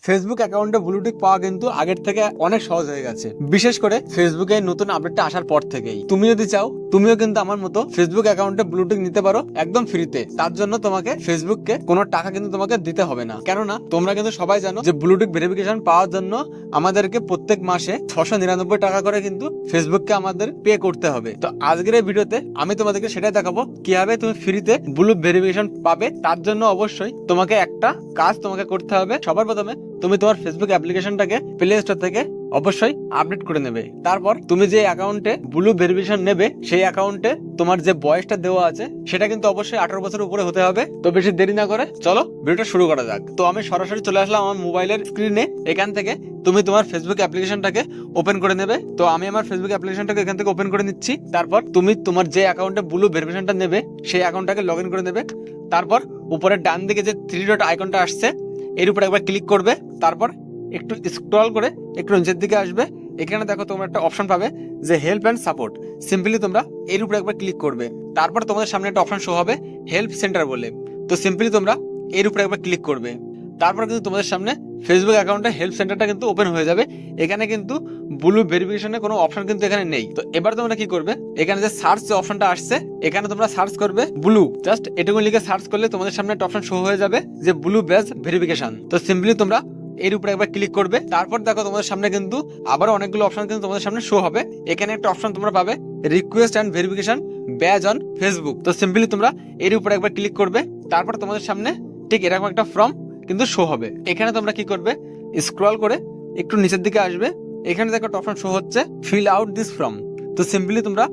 Facebook অ্যাকাউন্টে blue tick পাওয়া কিন্তু আগের থেকে অনেক সহজ হয়ে গেছে, বিশেষ করে ফেসবুকে নতুন আপডেটটা আসার পর থেকেই। তুমি যদি চাও তুমিও কিন্তু আমার মতো ফেসবুক অ্যাকাউন্টে ব্লু টিক নিতে পারো একদম ফ্রিতে। তার জন্য তোমাকে ফেসবুককে কোনো টাকা কিন্তু তোমাকে দিতে হবে না, কেননা তোমরা কিন্তু সবাই জানো যে ব্লু টিক ভেরিফিকেশন পাওয়ার জন্য আমাদেরকে প্রত্যেক মাসে 699 টাকা করে কিন্তু ফেসবুককে আমাদের পে করতে হবে। তো আজকের এই ভিডিওতে আমি তোমাদেরকে সেটাই দেখাবো কিভাবে তুমি ফ্রিতে ব্লু ভেরিফিকেশন পাবে। তার জন্য অবশ্যই তোমাকে একটা কাজ তোমাকে করতে হবে। সবার প্রথমে তুমি তোমার ফেসবুক অ্যাপ্লিকেশনটাকে প্লে স্টোর থেকে অবশ্যই আপডেট করে নেবে। তারপর তুমি যে অ্যাকাউন্টে ব্লু ভেরিফিকেশন নেবে সেই অ্যাকাউন্টে তোমার যে বয়সটা দেওয়া আছে সেটা কিন্তু অবশ্যই 18 বছর উপরে হতে হবে। তো বেশি দেরি না করে চলো ভিডিওটা শুরু করা যাক। তো আমি সরাসরি চলে আসলাম আমার মোবাইলের স্ক্রিনে। এখান থেকে তুমি তোমার ফেসবুক অ্যাপ্লিকেশনটাকে ওপেন করে নেবে। তো আমি আমার ফেসবুক অ্যাপ্লিকেশনটাকে এখান থেকে ওপেন করে নিচ্ছি। তারপর তুমি তোমার যে অ্যাকাউন্টে ব্লু ভেরিফিকেশনটা নেবে সেই অ্যাকাউন্টটাকে লগ ইন করে নেবে। তারপর উপরের ডান দিকে যে 3 ডট আইকনটা আসছে এর উপরে একবার ক্লিক করবে। তারপর একটু স্ক্রল করে একটু নিচের দিকে আসবে। এখানে দেখো তোমরা একটা অপশন পাবে যে হেল্প অ্যান্ড সাপোর্ট। সিম্পলি তোমরা এর উপরে একবার ক্লিক করবে। তারপর তোমাদের সামনে একটা অপশন শো হবে হেল্প সেন্টার বলে। তো সিম্পলি তোমরা এর উপরে একবার ক্লিক করবে। তারপর কিন্তু তোমাদের সামনে ফেসবুক অ্যাকাউন্টে হেল্প সেন্টারটা কিন্তু ওপেন হয়ে যাবে। এখানে কিন্তু ব্লু ভেরিফিকেশনের কোনো অপশন কিন্তু এখানে নেই। তো এবার তোমরা কি করবে, এখানে যে সার্চ যে অপশনটা আসছে এখানে তোমরা সার্চ করবে ব্লু। জাস্ট এটুকু লিখে সার্চ করলে তোমাদের সামনে একটা অপশন শো হয়ে যাবে যে ব্লু বেস ভেরিফিকেশন। তো সিম্পলি তোমরা এর উপরে একবার ক্লিক করবে। তারপর দেখো তোমাদের সামনে কিন্তু আবার অনেকগুলো অপশন কিন্তু তোমাদের সামনে শো হবে। এখানে একটা অপশন তোমরা পাবে request and verification badge on Facebook. তো সিম্পলি তোমরা এর উপরে একবার ক্লিক করবে। তারপর তোমাদের সামনে ঠিক এরকম একটা ফর্ম কিন্তু শো হবে। এখানে তোমরা কি করবে, স্ক্রল করে একটু নিচের দিকে আসবে। এখানে দেখো একটা অপশন শো হচ্ছে ফিল আউট দিস ফর্ম। তো সিম্পলি তোমরা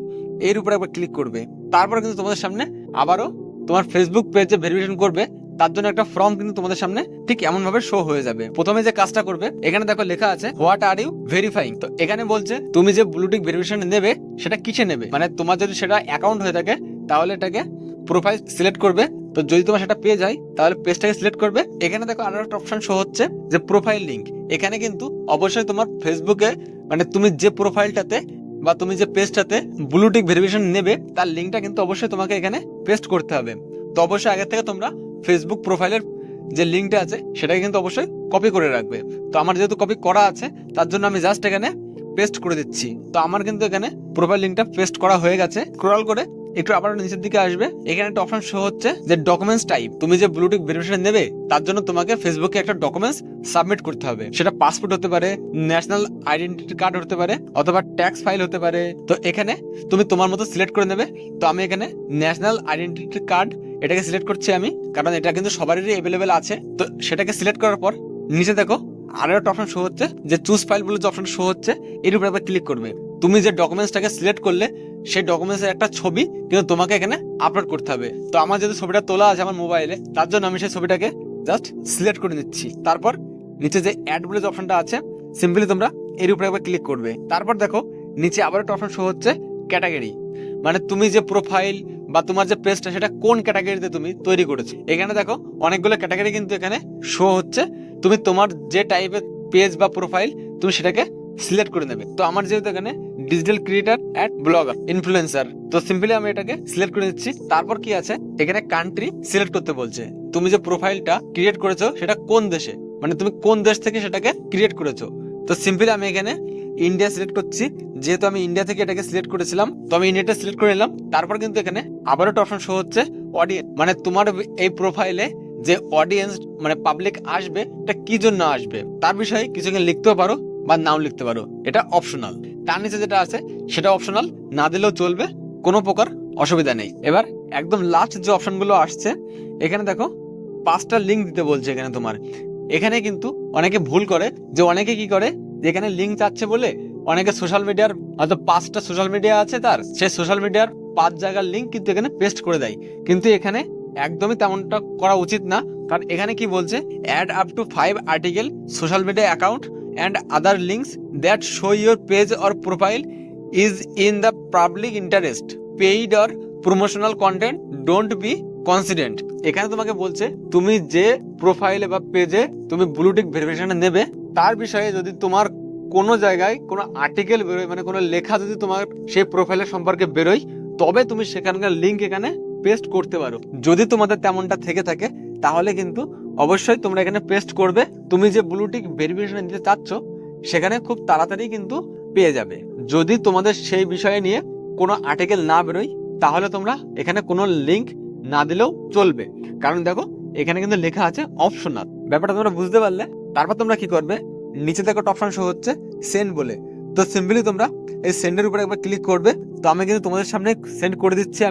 এর উপরে একবার ক্লিক করবে। তারপর কিন্তু তোমাদের সামনে আবারও তোমার ফেসবুক পেজে ভেরিফিকেশন করবে তার জন্য একটা ফর্ম কিন্তু তোমাদের সামনে ঠিক এমন ভাবে শো হয়ে যাবে। প্রথমে যে কাজটা করবে এখানে দেখো লেখা আছে হোয়াট আর ইউ ভেরিফাইং। তো এখানে বলছে তুমি যে ব্লু টিক ভেরিফিকেশন নেবে সেটা কিসে নেবে, মানে তোমার যদি সেটা অ্যাকাউন্ট হয়ে থাকে তাহলে এটাকে প্রোফাইল সিলেক্ট করবে। তো যদি তোমার সেটা পেয়ে যায় তাহলে পেজটাকে সিলেক্ট করবে। এখানে দেখো আরো একটা অপশন শো হচ্ছে যে প্রোফাইল লিংক। এখানে কিন্তু অবশ্যই তোমার ফেসবুকে মানে তুমি যে প্রোফাইলটাতে বা তুমি যে পেজটাতে ব্লু টিক ভেরিফিকেশন নেবে তার লিঙ্কটা কিন্তু অবশ্যই তোমাকে এখানে পেস্ট করতে হবে। তো অবশ্যই আগে থেকে তোমরা ফেসবুক প্রোফাইলের যে লিঙ্কটা আছে সেটাকে কিন্তু অবশ্যই কপি করে রাখবে। তো আমার যেহেতু কপি করা আছে তার জন্য আমি জাস্ট এখানে পেস্ট করে দিচ্ছি। তো আমার কিন্তু এখানে প্রোফাইল লিঙ্কটা পেস্ট করা হয়ে গেছে। স্ক্রল করে একটু আবার নিচের দিকে আসবে। এখানে একটা অপশন শো হচ্ছে যে ডকুমেন্টস টাইপ। তুমি যে ব্লু টিক ভেরিফিকেশন নেবে তার জন্য তোমাকে ফেসবুকে একটা ডকুমেন্টস সাবমিট করতে হবে। সেটা পাসপোর্ট হতে পারে, ন্যাশনাল আইডেন্টিটি কার্ড হতে পারে, অথবা ট্যাক্স ফাইল হতে পারে। তো এখানে তুমি তোমার মতো সিলেক্ট করে নেবে। তো আমি এখানে ন্যাশনাল আইডেন্টিটি কার্ড এটাকে সিলেক্ট করছি আমি, কারণ এটা কিন্তু সবারই অ্যাভেলেবেল আছে। তো সেটাকে সিলেক্ট করার পর নিচে দেখো আরো একটা অপশন শো হচ্ছে যে চুজ ফাইল বলে যে অপশন শো হচ্ছে এর উপরে একবার ক্লিক করবে। তুমি যে ডকুমেন্টসটাকে সিলেক্ট করলে সেই ডকুমেন্টসের একটা ছবি কিন্তু তোমাকে এখানে আপলোড করতে হবে। তো আমার যেহেতু ছবিটা তোলা আছে আমার মোবাইলে তার জন্য আমি সেই ছবিটাকে জাস্ট সিলেক্ট করে নিচ্ছি। তারপর নিচে যে অ্যাড বলে যে অপশনটা আছে সিম্পলি তোমরা এর উপরে একবার ক্লিক করবে। তারপর দেখো নিচে আবার একটা অপশন শো হচ্ছে ক্যাটাগরি, মানে তুমি যে প্রোফাইল বা তোমার যে পেজটা সেটা কোন ক্যাটাগরিতে তুমি তৈরি করেছো। এখানে দেখো অনেকগুলো ক্যাটাগরি কিন্তু এখানে শো হচ্ছে। তুমি তোমার যে টাইপের পেজ বা প্রোফাইল তুমি সেটাকে সিলেক্ট করে নেবে। তো আমার যেহেতু এখানে digital creator and blogger influencer, তো সিম্পলি আমি এটাকে সিলেক্ট করে দিচ্ছি। তারপর কি আছে এখানে কান্ট্রি সিলেক্ট করতে বলছে। তুমি যে প্রোফাইলটা ক্রিয়েট করেছো সেটা কোন দেশে, মানে তুমি কোন দেশ থেকে সেটাকে ক্রিয়েট করেছো। তো সিম্পলি আমি এখানে ইন্ডিয়া সিলেক্ট করছি, যেহেতু আমি ইন্ডিয়া থেকে এটাকে সিলেক্ট করেছিলাম তো আমি ইন্ডিয়াটা সিলেক্ট করে নিলাম। তারপর কিন্তু এখানে আবার একটা অপশন শো হচ্ছে অডিয়েন্স, মানে তোমার এই প্রোফাইলে যে অডিয়েন্স মানে পাবলিক আসবে এটা কি জন্য আসবে তার বিষয়ে কিছু লিখতেও পারো বা নাও লিখতে পারো, এটা অপশনাল। তার নিচে যেটা আছে সেটা অপশনাল, না দিলেও চলবে, কোনো প্রকার অসুবিধা নেই। এবার একদম লাস্ট যে অপশনগুলো আসছে এখানে দেখো 5টা লিঙ্ক দিতে বলছে। এখানে তোমার এখানে কিন্তু অনেকে ভুল করে, যে অনেকে কি করে যেখানে লিঙ্ক চাচ্ছে বলে অনেকে সোশ্যাল মিডিয়ার হয়তো 5টা সোশ্যাল মিডিয়া আছে তার, সেই সোশ্যাল মিডিয়ার 5 জায়গার লিঙ্ক কিন্তু এখানে পেস্ট করে দেয়। কিন্তু এখানে একদমই তেমনটা করা উচিত না, কারণ এখানে কি বলছে add up to 5 article social media account and other links that show your page or profile is in the public interest. Paid or promotional content don't be considered. এখানে তোমাকে বলছে তুমি যে প্রোফাইলে বা পেজে তুমি ব্লু টিক ভেরিফিকেশন নেবে তার বিষয়ে যদি তোমার কোনো জায়গায় কোনো আর্টিকেল বেরোয়, মানে কোনো লেখা যদি তোমার সেই প্রোফাইলের সম্পর্কে বেরোয় তবে তুমি সেখানকার লিঙ্ক এখানে পেস্ট করতে পারো। যদি তোমাদের তেমনটা থেকে থাকে তাহলে কিন্তু অবশ্যই তোমরা এখানে পেস্ট করবে। তুমি যে ব্লু টিক ভেরিফিকেশন নিতে চাচ্ছ সেখানে খুব তাড়াতাড়ি কিন্তু পেয়ে যাবে। যদি তোমাদের সেই বিষয়ে নিয়ে কোনো আর্টিকেল না বেরোয় তাহলে তোমরা এখানে কোনো লিঙ্ক না দিলেও চলবে, কারণ দেখো এখানে কিন্তু লেখা আছে অপশনাল। ব্যাপারটা তোমরা বুঝতে পারলে? তারপর তোমরা কি করবে, নিচে দেখো একটা অপশন শো হচ্ছে সেন্ড বলে, তো সিম্পলি তোমরা এই সেন্ডের উপরে একবার ক্লিক করবে। তো আমি কিন্তু তোমাদের সামনে সেন্ড করে দিচ্ছি।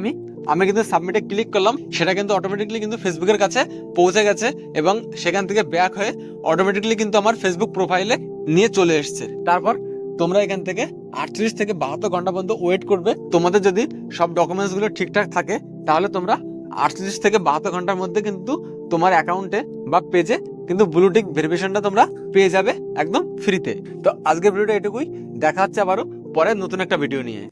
আমি কিন্তু সাবমিটে ক্লিক করলাম, সেটা কিন্তু অটোমেটিকলি কিন্তু ফেসবুকের কাছে পৌঁছে গেছে এবং সেখান থেকে ব্যাক হয়ে অটোমেটিকলি কিন্তু আমার ফেসবুক প্রোফাইলে নিয়ে চলে এসেছে। তারপর তোমরা এখান থেকে 38 থেকে 72 ঘন্টা পর্যন্ত ওয়েট করবে। তোমাদের যদি সব ডকুমেন্টস গুলো ঠিকঠাক থাকে তাহলে তোমরা 38 থেকে 72 ঘন্টার মধ্যে কিন্তু তোমার অ্যাকাউন্টে বা পেজে কিন্তু ব্লু টিক ভেরিফিকেশনটা তোমরা পেয়ে যাবে একদম ফ্রিতে। তো আজকের ভিডিওটা এটুকুই, দেখা হচ্ছে আবারও পরে নতুন একটা ভিডিও নিয়ে।